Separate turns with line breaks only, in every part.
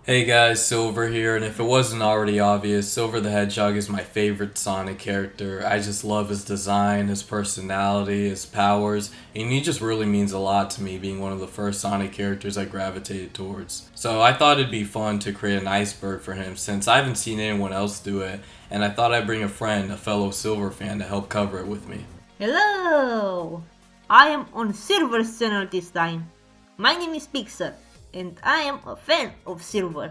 Hey guys, Silver here, and if it wasn't already obvious, Silver the Hedgehog is my favorite Sonic character. I just love his design, his personality, his powers, and he just really means a lot to me, being one of the first Sonic characters I gravitated towards. So I thought it'd be fun to create an iceberg for him, since I haven't seen anyone else do it, and I thought I'd bring a friend, a fellow Silver fan, to help cover it with me.
Hello! I am on Silver's channel this time. My name is Pixar, and I am a fan of Silver.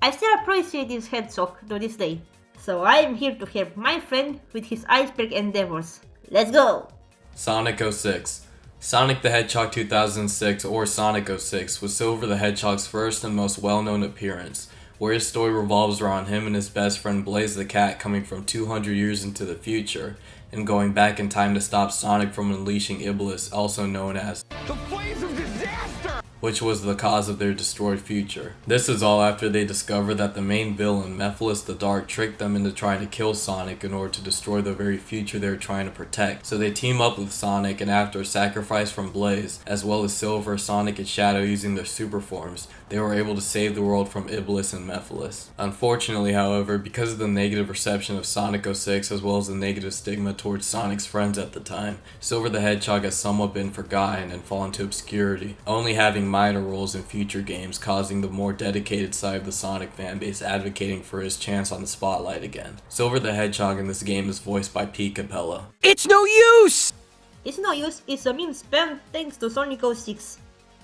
I still appreciate this hedgehog to this day, so I am here to help my friend with his iceberg endeavors. Let's go!
Sonic 06. Sonic the Hedgehog 2006, or Sonic 06, was Silver the Hedgehog's first and most well-known appearance, where his story revolves around him and his best friend Blaze the Cat coming from 200 years into the future, and going back in time to stop Sonic from unleashing Iblis, also known as
The Flames of Disaster!
which was the cause of their destroyed future. This is all after they discover that the main villain, Mephiles the Dark, tricked them into trying to kill Sonic in order to destroy the very future they were trying to protect. So they team up with Sonic, and after a sacrifice from Blaze, as well as Silver, Sonic, and Shadow using their super forms, they were able to save the world from Iblis and Mephiles. Unfortunately, however, because of the negative reception of Sonic 06 as well as the negative stigma towards Sonic's friends at the time, Silver the Hedgehog has somewhat been forgotten and fallen to obscurity, only having minor roles in future games, causing the more dedicated side of the Sonic fanbase advocating for his chance on the spotlight again. Silver the Hedgehog in this game is voiced by Pete Capella.
It's no use!
It's no use is a meme spam thanks to Sonic 06.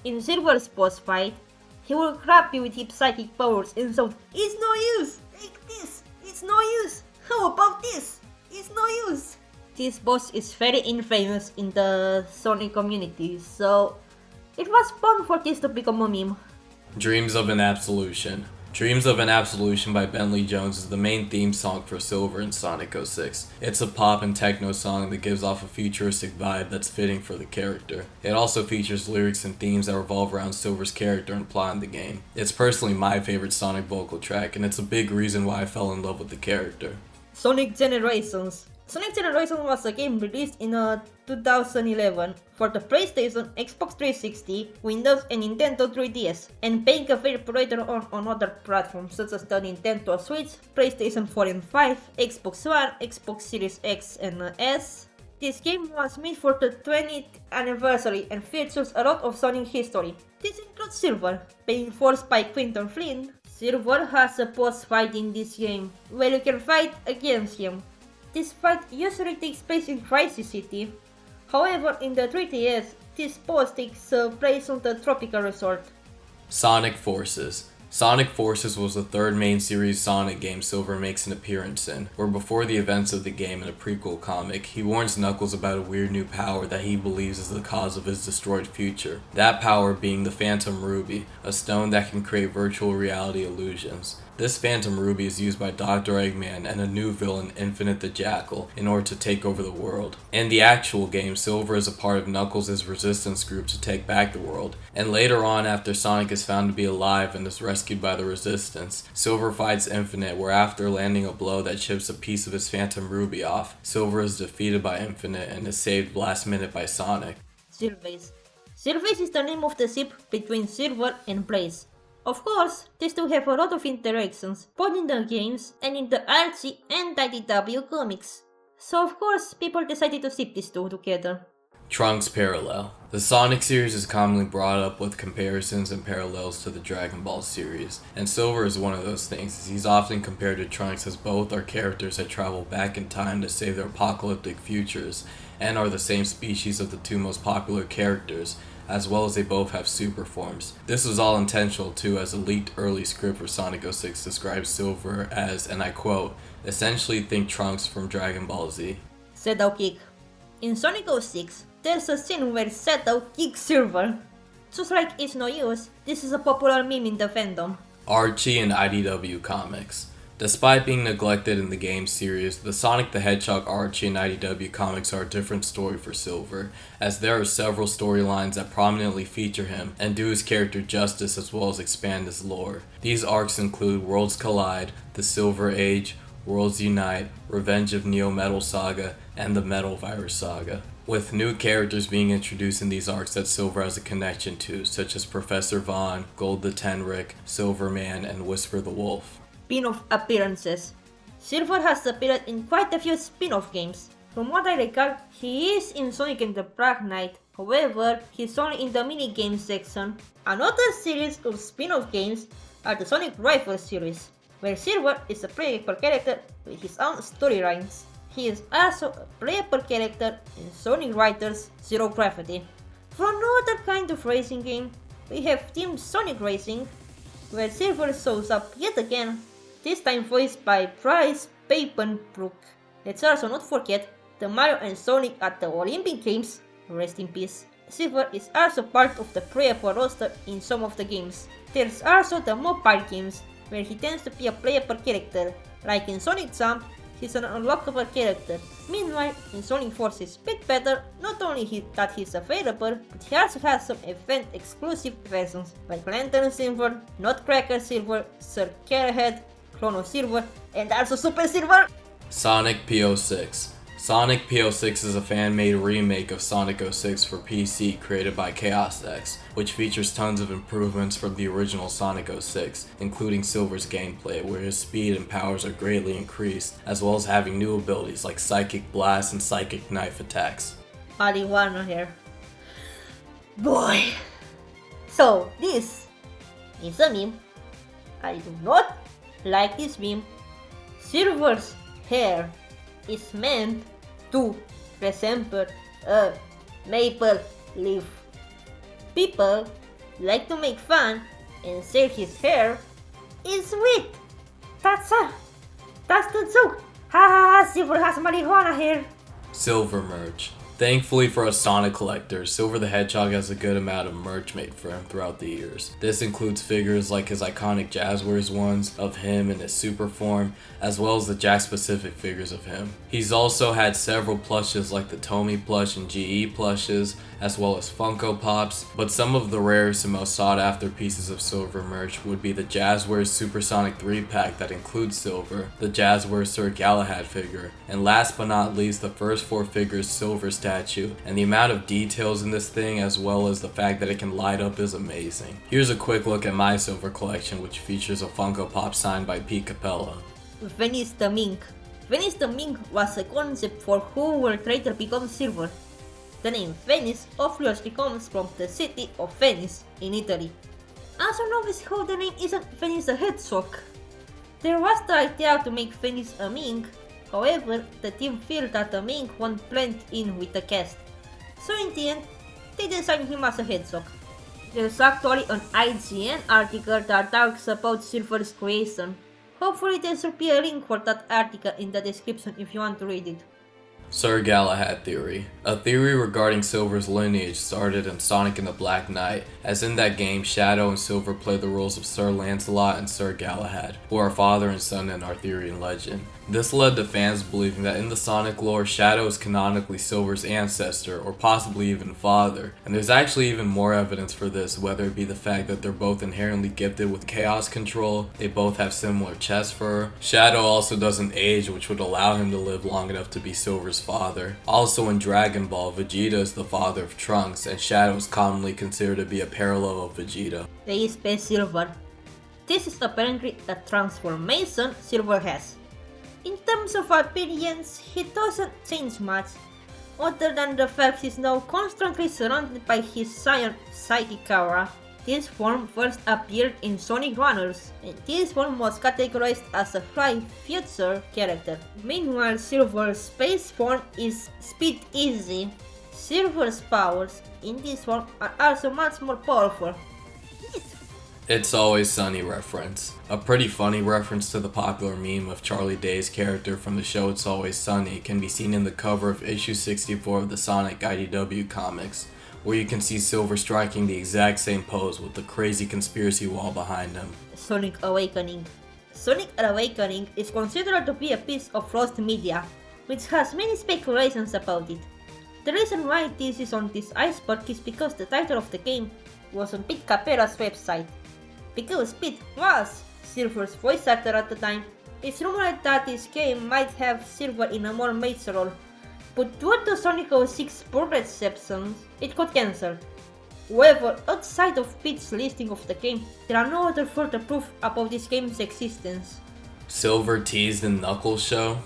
In Silver's boss fight, he will grab you with his psychic powers and shout, "It's no use! Take this! It's no use! How about this? It's no use!" This boss is very infamous in the Sonic community, so it was fun for this to become a meme.
Dreams of an Absolution. Dreams of an Absolution by Bentley Jones is the main theme song for Silver in Sonic 06. It's a pop and techno song that gives off a futuristic vibe that's fitting for the character. It also features lyrics and themes that revolve around Silver's character and plot in the game. It's personally my favorite Sonic vocal track, and it's a big reason why I fell in love with the character.
Sonic Generations. Sonic Generations was a game released in 2011 for the PlayStation, Xbox 360, Windows, and Nintendo 3DS, and being available later on other platforms such as the Nintendo Switch, PlayStation 4 and 5, Xbox One, Xbox Series X and S. This game was made for the 20th anniversary and features a lot of Sonic history. This includes Silver, being voiced by Quinton Flynn. Silver has a boss fight in this game, where you can fight against him. This fight usually takes place in Crisis City. However, in the 3DS, this boss takes place on the Tropical Resort.
Sonic Forces. Sonic Forces was the third main series Sonic game Silver makes an appearance in, where before the events of the game in a prequel comic, he warns Knuckles about a weird new power that he believes is the cause of his destroyed future. That power being the Phantom Ruby, a stone that can create virtual reality illusions. This Phantom Ruby is used by Dr. Eggman and a new villain, Infinite the Jackal, in order to take over the world. In the actual game, Silver is a part of Knuckles' resistance group to take back the world, and later on, after Sonic is found to be alive and is rescued by the Resistance, Silver fights Infinite, where after landing a blow that chips a piece of his Phantom Ruby off, Silver is defeated by Infinite and is saved last minute by Sonic.
Silvers. Silvers is the name of the ship between Silver and Blaze. Of course, these two have a lot of interactions, both in the games and in the Archie and IDW Comics. So of course, people decided to ship these two together.
Trunks Parallel. The Sonic series is commonly brought up with comparisons and parallels to the Dragon Ball series, and Silver is one of those things, as he's often compared to Trunks, as both are characters that travel back in time to save their apocalyptic futures, and are the same species of the two most popular characters, as well as they both have super forms. This was all intentional too, as a leaked early script for Sonic 06 describes Silver as, and I quote, "essentially think Trunks from Dragon Ball Z."
Shadow Kick. In Sonic 06, there's a scene where Shadow kicks Silver. Just like It's No Use, this is a popular meme in the fandom.
Archie and IDW Comics. Despite being neglected in the game series, the Sonic the Hedgehog Archie and IDW comics are a different story for Silver, as there are several storylines that prominently feature him and do his character justice as well as expand his lore. These arcs include Worlds Collide, The Silver Age, Worlds Unite, Revenge of Neo Metal Saga, and the Metal Virus Saga. with new characters being introduced in these arcs that Silver has a connection to, such as Professor Vaughn, Gold the Tenric, Silverman, and Whisper the Wolf.
Spin-off appearances. Silver has appeared in quite a few spin-off games. From what I recall, he is in Sonic and the Black Knight, however, he's only in the minigame section. Another series of spin-off games are the Sonic Rifles series, where Silver is a playable character with his own storylines. He is also a playable character in Sonic Riders Zero Gravity. For another kind of racing game, we have Team Sonic Racing, where Silver shows up yet again, this time voiced by Bryce Papenbrook. Let's also not forget the Mario and Sonic at the Olympic Games, rest in peace. Silver is also part of the playable roster in some of the games. There's also the mobile games, where he tends to be a playable character, like in Sonic Jump, he's an unlockable character. Meanwhile, in Sonic Forces Speed Battle, not only that he's available, but he also has some event exclusive versions, like Lantern Silver, Nutcracker Silver, Sir Galahad, Chrono Silver, and also Super Silver!
Sonic P06. Sonic P06 is a fan-made remake of Sonic 06 for PC created by Chaos X, which features tons of improvements from the original Sonic 06, including Silver's gameplay, where his speed and powers are greatly increased, as well as having new abilities like Psychic Blast and Psychic Knife attacks.
Marijuana here. Boy! So, this is a meme. I do not like this meme. Silver's hair is meant to resemble a maple leaf. People like to make fun and say his hair is sweet. That's the joke. Ha ha ha, Silver has marijuana hair.
Silver merch. Thankfully for us Sonic collectors, Silver the Hedgehog has a good amount of merch made for him throughout the years. This includes figures like his iconic Jazzwares ones of him in his super form, as well as the Jack specific figures of him. He's also had several plushes like the Tomy plush and GE plushes, as well as Funko Pops, but some of the rarest and most sought after pieces of Silver merch would be the Jazzwares Supersonic 3-pack that includes Silver, the Jazzwares Sir Galahad figure, and last but not least the first 4 figures Silver statue, and the amount of details in this thing as well as the fact that it can light up is amazing. Here's a quick look at my Silver collection, which features a Funko Pop signed by Pete Capella.
Venice the Mink. Venice the Mink was a concept for who will later become Silver. The name Venice obviously comes from the city of Venice in Italy. Also notice how the name isn't Venice the Hedgehog. There was the idea to make Venice a mink, however, the team felt that the mink won't blend in with the cast. So in the end, they designed him as a hedgehog. There's actually an IGN article that talks about Silver's creation. Hopefully there should be a link for that article in the description if you want to read it.
Sir Galahad theory. A theory regarding Silver's lineage started in Sonic and the Black Knight, as in that game Shadow and Silver play the roles of Sir Lancelot and Sir Galahad, who are father and son in Arthurian legend. This led to fans believing that in the Sonic lore, Shadow is canonically Silver's ancestor, or possibly even father, and there's actually even more evidence for this, whether it be the fact that they're both inherently gifted with chaos control, they both have similar chest fur. Shadow also doesn't age, which would allow him to live long enough to be Silver's father. Also in Dragon Ball, Vegeta is the father of Trunks, and Shadow is commonly considered to be a parallel of Vegeta.
They space Silver. This is apparently a transformation Silver has. In terms of appearance, he doesn't change much, other than the fact he's now constantly surrounded by his giant psychic aura. This form first appeared in Sonic Runners, and this form was categorized as a Fly Future character. Meanwhile, Silver's space form is Speed Easy. Silver's powers in this form are also much more powerful.
It's Always Sunny reference. A pretty funny reference to the popular meme of Charlie Day's character from the show It's Always Sunny can be seen in the cover of issue 64 of the Sonic IDW Comics, where you can see Silver striking the exact same pose with the crazy conspiracy wall behind him.
Sonic Awakening. Sonic Awakening is considered to be a piece of lost media, which has many speculations about it. The reason why this is on this iceberg is because the title of the game was on Pete Capella's website. Because Pete was Silver's voice actor at the time, it's rumored that this game might have Silver in a more major role, but due to Sonic 06 poor reception, it got cancelled. However, outside of Pete's listing of the game, there are no other further proof about this game's existence.
Silver teased in Knuckles show?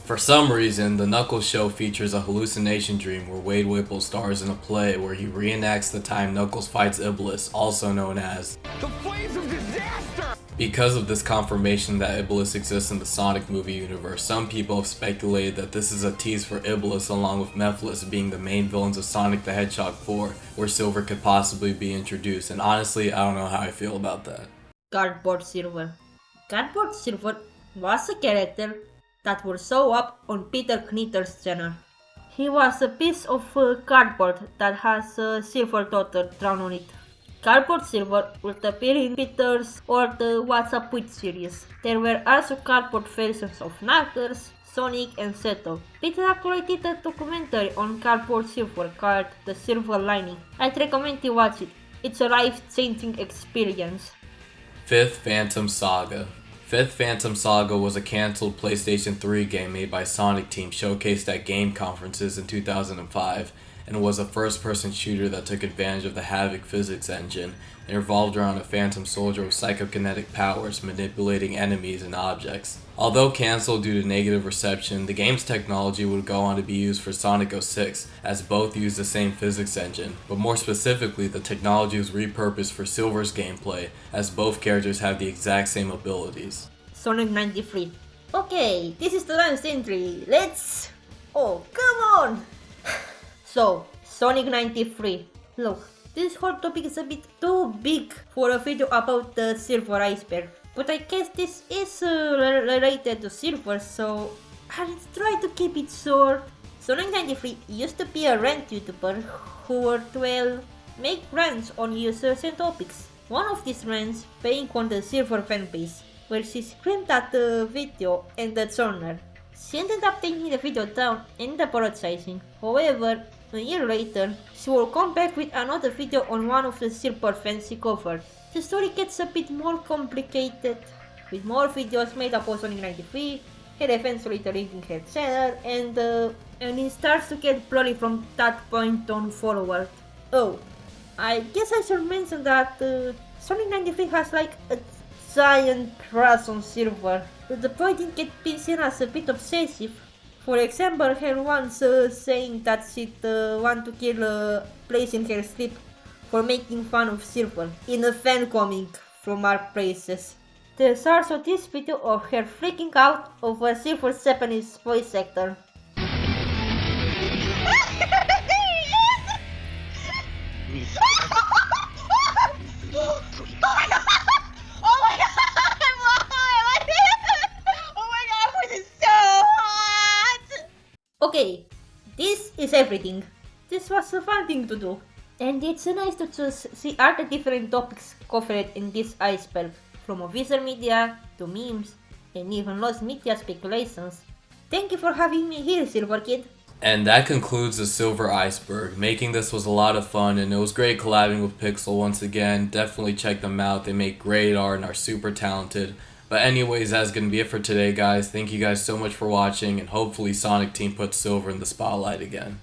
For some reason, the Knuckles show features a hallucination dream where Wade Whipple stars in a play where he reenacts the time Knuckles fights Iblis, also known as
The Flames of Disaster!
Because of this confirmation that Iblis exists in the Sonic movie universe, some people have speculated that this is a tease for Iblis along with Mephiles being the main villains of Sonic the Hedgehog 4, where Silver could possibly be introduced, and honestly, I don't know how I feel about that.
Cardboard Silver. Cardboard Silver was a character that will show up on Peter Knitter's channel. He was a piece of cardboard that has a silver daughter drawn on it. Cardboard Silver would appear in Peter's or the What's Up With series. There were also cardboard versions of Knuckles, Sonic and Seto. Peter actually did a documentary on Cardboard Silver called The Silver Lining. I'd recommend you watch it. It's a life-changing experience.
Fifth Phantom Saga. Fifth Phantom Saga was a cancelled PlayStation 3 game made by Sonic Team showcased at game conferences in 2005 and was a first-person shooter that took advantage of the Havoc physics engine and revolved around a phantom soldier with psychokinetic powers manipulating enemies and objects. Although cancelled due to negative reception, the game's technology would go on to be used for Sonic 06 as both use the same physics engine, but more specifically the technology was repurposed for Silver's gameplay as both characters have the exact same abilities.
Sonic 93. Okay, this is the last entry. Let's... Oh, come on! So, Sonic 93. Look, this whole topic is a bit too big for a video about the Silver Iceberg. But I guess this is related to Silver, so I'll try to keep it short. Sonic 93 used to be a rant YouTuber who would, make rants on users and topics. One of these rants being on the Silver fanbase, where she screamed at the video and the genre. She ended up taking the video down and apologizing. However, a year later, she will come back with another video on one of the Silver fans she covered. The story gets a bit more complicated, with more videos made about Sonic 93, her eventually deleting her channel, and it starts to get blurry from that point on forward. Oh, I guess I should mention that Sonic 93 has like a giant crush on Silver, to the point it can be seen as a bit obsessive. For example, her once saying that she'd want to kill a place in her sleep for making fun of Silver in a fan comic from Mark Praises. There's also this video of her freaking out over Silver's Japanese voice actor. Okay, this is everything. This was a fun thing to do. And it's nice to just see all the different topics covered in this iceberg, from official media to memes and even lost media speculations. Thank you for having me here, Silver Kid.
And that concludes the Silver Iceberg. Making this was a lot of fun and it was great collabing with Pixel once again. Definitely check them out. They make great art and are super talented. But anyways, that's going to be it for today, guys. Thank you guys so much for watching, and hopefully Sonic Team puts Silver in the spotlight again.